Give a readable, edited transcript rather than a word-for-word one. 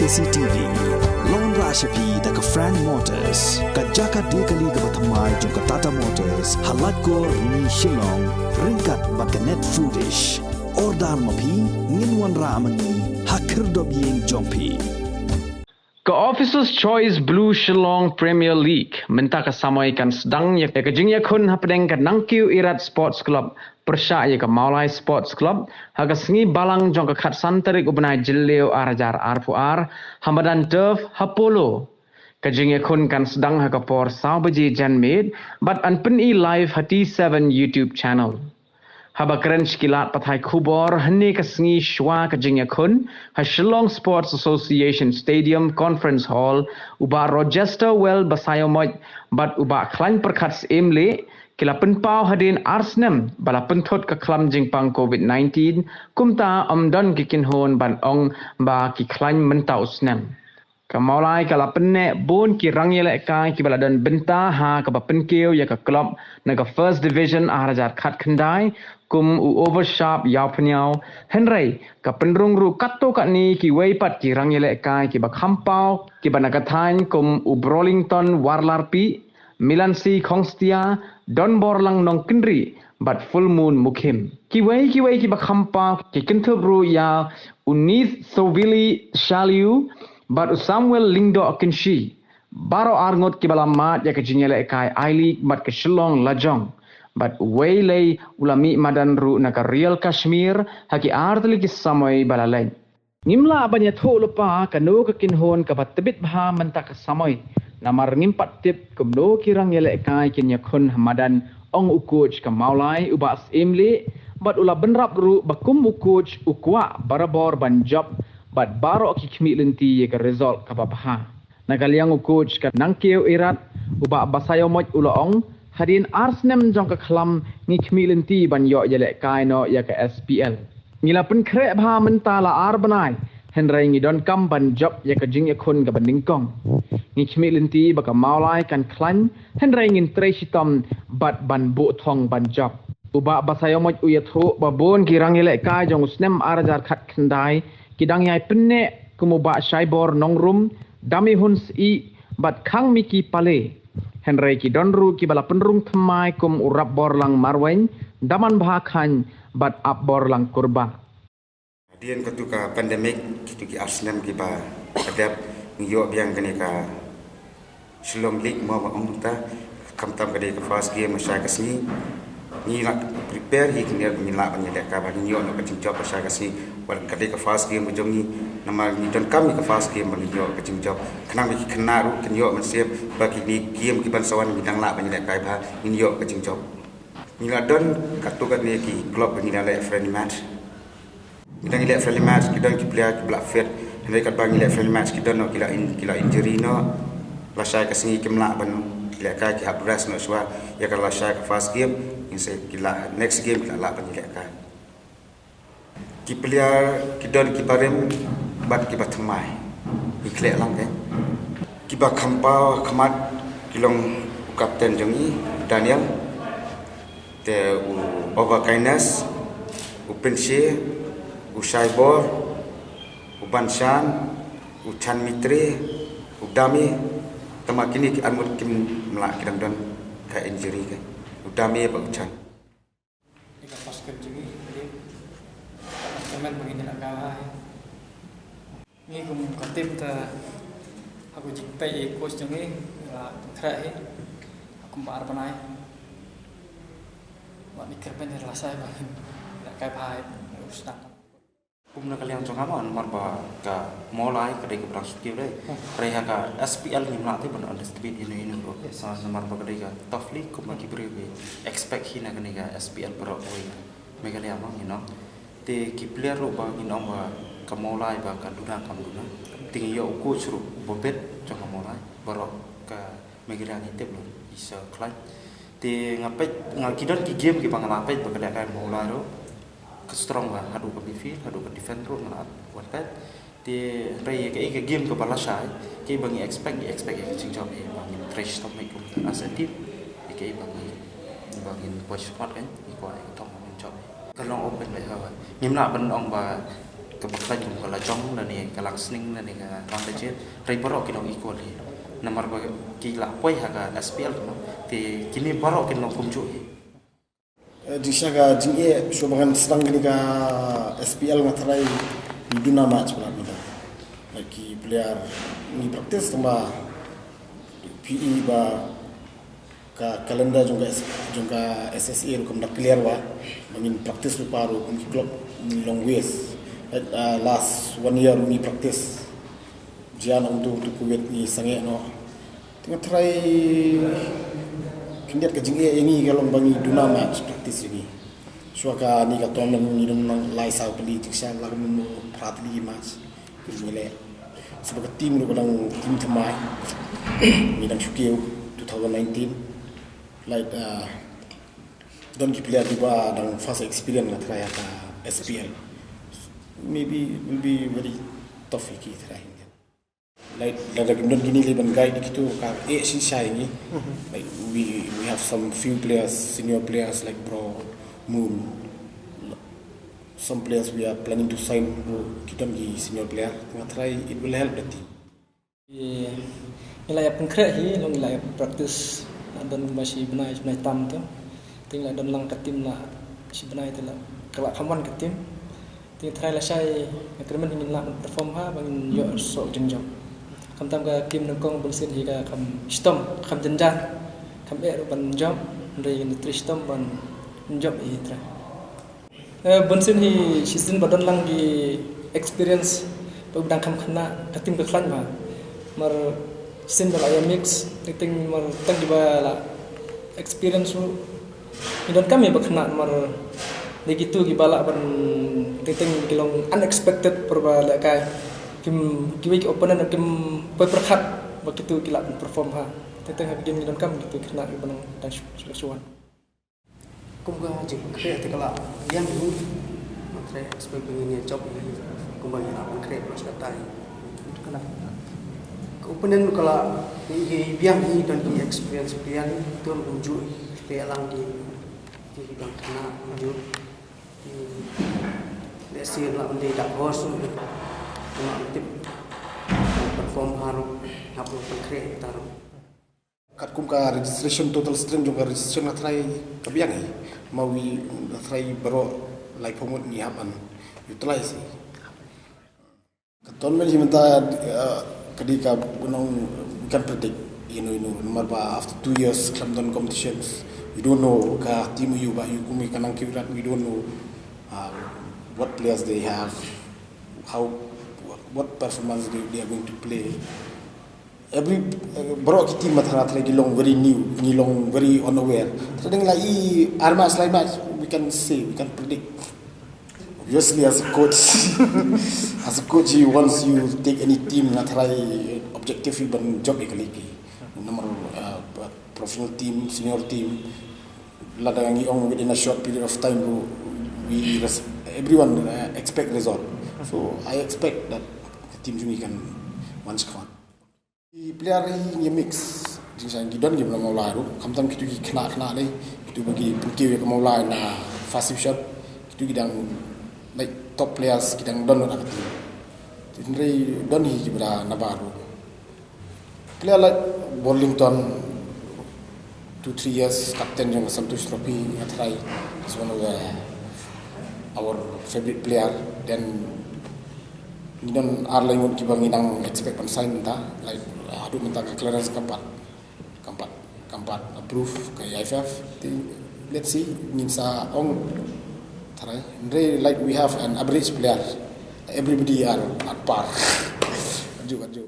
KCTV, Lone Rashapi daga Frank Motors, Kajaka Dekali gabatamai jongka Tata Motors, Halatgor ni Shillong, Ringkat baganet Foodish, Ordal Mapi, Ninwan Ramani, Hakir Dobyeng Jompi. Ke Officers Choice Blue Shillong Premier League minta kesamaikan sedang ya kejingnya kun hapdeng ke Nangkiu Irat Sports Club persya ya ke Maulai Sports Club haga sengi balang jong ke kat santerik ubnai jileu arajar arfuar hamadan turf hapolo kejingnya kun kan sedang haga por saubaji janmid but anpeni live hati 7 YouTube channel. Haba keren sekilat patai kubor hene kesengi shwa kejingnya kun ha Shillong Sports Association Stadium Conference Hall uba Rochester Well basayomoj bat uba klan perkat emle kila penpau hadin Arsenal bala pentot ke klam jingpang COVID-19 kumta amdan kikin hon ban ong ba ki klan mentau snam. Kamaulai kala penne bon ki rangyele kai ki bala dan benta ha ka ba penkeu ya ka club naga first division arajar khat khandai kum u oversharp yaw pnyau henry ka penrung ru katto kat ni ki weipat ki rangyele kai ki ba khampau ki ba naga thain kum u Brolington warlarpi Milansi Kongstia Don Borlang Nong Kendri but full moon mukim ki wei ki ba khampau ki kinthub ru ya unith sovili shaliu but Samuel Lingdo Akinshi baro arngot ki bala mat ya ke jinyele kai aili mat ke Shillong lajong but waylay ulami madan ru naka real Kashmir haki artli ki samoi bala lain ngimla abanya tho lupa kanu ke kinhon ka batbit bha manta ka samoi namar ngimpat tip kumno kirang yele kai kinya khun madan ong ukuj ka maulai ubas emli but ula benrap ru bakum ukuj ukwa barabor banjab but baro ki khmi lenti ye ka result ka babha nagaliang ukuj ka nangkeu irat uba basayo moj ulaong hadin Arsenal jong ka khlam ngi khmi lenti ban yo yele kai no ya ka SPL ngila pen kre bha mentala arbanai henrai ngi don kam ban job ya ka jing ya khun ka bandingkong ngi khmi lenti ba ka maulai kan klan henrai ngin treshitom bat ban bu thong ban job uba basayo moj uyatho babon kirang yele kai jong usnem arajar khat khandai kidang yai penne kumuba shaibor nongrum dami huns I bat khang miki pale henry ki donru ki bala penrung thamai kum urap borlang marwen daman bha khan bat up borlang kurba dian ketika pandemik kitu ki Arsenal ki ba adap ngiyo biang kene ka Shillong League mo ba umta kamtam kade ka first game masya kasni ni nak prepare hi kini ni la ban yele ka ba ni yo no ka chim job masya kasni wal kade ka first game jong ni nama ni don kam ni ka first game ban yo ka chim job khnang ni khna ru kin yo man sep ba ki ni game ki ban sawan ni dang la ban yele ka ba ni yo ka chim job ni la don ka tu ka ni ki club ni la friendly match ni dang ile friendly match ki don ki player ki black fit ni ka bang ile friendly match ki don no kila injury no la shay ka singi kim la ban le ka ki hab rest no swa ya ka la shay ka first game in say kila next game kila la ban ile ka ki player ki don ki barem bat ki batmai ikle lang ke ki ba khampa khamat kilong kapten jongi Daniel te over kindness upense ushaibor ubanshan uchan mitre udami tamakini ki amut kim mla kidang don ka injury ke udami ba uchan ika paskan jongi teman begini nak kawai ni kum katip ta aku jipai coach jongi la thrai aku bar banai wa mikir pen rasai ba nak kai pai ustaz kum nak kalian jong amon mar ba ka molai ka de ka brang skill dai reha ka SPL ni mla te ban on the speed ini ro sa mar ba ka de ka top league kum ki bre expect hina ka ni ka SPL pro oi me ka le among you know te ki player ro ba in ong ba ka molai ba ka duna kam duna ting yo coach ro bobet jong ka molai baro ka me ka ni te blo isa klan te ngapet ngakidon ki game ki bang ngapet ba ka da ka molai ro ke strong lah hadu ke midfield hadu ke defend ro na watat te rei ke game ke balasai ke bang expect ke ching job e bang trash top mai kum asentif ke bang watch spot kan ko ai top job kalong open mai ha nimna ban ong ba kebetulan juga kalau jong dan ni kalau sning dan ni kalau legit rai borok kita equal ni nomor bagi kila poi haga SPL tu ti kini borok kita kumju di sana jinge sobangan sedang ni ka SPL matrai di duna match pula ni lagi player ni praktis tambah PE ba ka kalender juga SSE kum dak clear wa mangin praktis lu paru kum club long ways last 1 year ni praktis jian untuk kuwet ni sange no tengah try kindiat ke jinge ini kalau bangi duna match praktis ini suaka ni ka tomen ni dum lai sa peli tiksan lagu pratli match kumile sebagai tim lu kadang tim temai ni dang syukiu 2019 like don't keep player juga dan fast experience lah teraya ka SPL maybe will be very tough iki teraya like dalam don't gini liban guide gitu ka si ini like we have some few players senior players like Bro Moon some players we are planning to sign kita di senior player tengah try it will help the team nilai konkret hi long nilai practice dan masih benai tam tu tinggal dan lang ke tim lah si benai tu lah kalau kawan ke tim tinggal try lah saya agreement ingin lah perform ha bangin yo sok jenjang kam tam ka tim nongkong bensin hi ka kam stom kam jenjan kam ban job dari ni tristom ban job hi tra bensin hi season badan lang di experience pagdang kam khana ka tim ka khlan ba mar sin bala ya mix ting mar tang di bala experience lu idon kami bakna mar begitu gibala ban ting kilong unexpected perbala kai kim kiwi opponent kim perkhat begitu kila perform ha ting game idon kam gitu kena ban dan selesuan kum ga jik kre te kala yang ni matre expect begini job ni kum ba ya kre pas datai kena opponent kalau biang ni dan di experience biang tu menunjuk pelang di bidang kena menunjuk di sini lah menjadi tak bos cuma tip perform harus apa konkret taruh kat kum ka registration total strength juga registration try kebiang ni mau we try bro like pomot ni hapan utilize keton men minta ketika gunung we can predict nomor ba after 2 years Clemson competitions we don't know ka team you ba you kumi kanang kirat we don't know what players they have how what performance they are going to play every bro team matara lagi long very new ngilong very unaware tading lai arma slide match we can say we can predict. Obviously, as a coach, once you take any team, not try objective even job equality. Number professional team, senior team, ladang yang within a short period of time, everyone expect result. So I expect that the team juga can one squad. The player ini mix. Jadi kita ni belum mulai tu, kami kita kena ni, kita bagi pergi ke mulai na fast shot, kita like top players kita don nak tim. Jadi don hi juga na baru. Player like Burlington 2-3 years captain yang Santosh Trophy ngatrai is one of our favorite player. Then ni don arlai ngut kibang inang expect pan sign ta like adu minta ke clearance keempat approve ke IFF. Let's see ninsa ong try. Like we have an average player, everybody are at par. Kaju.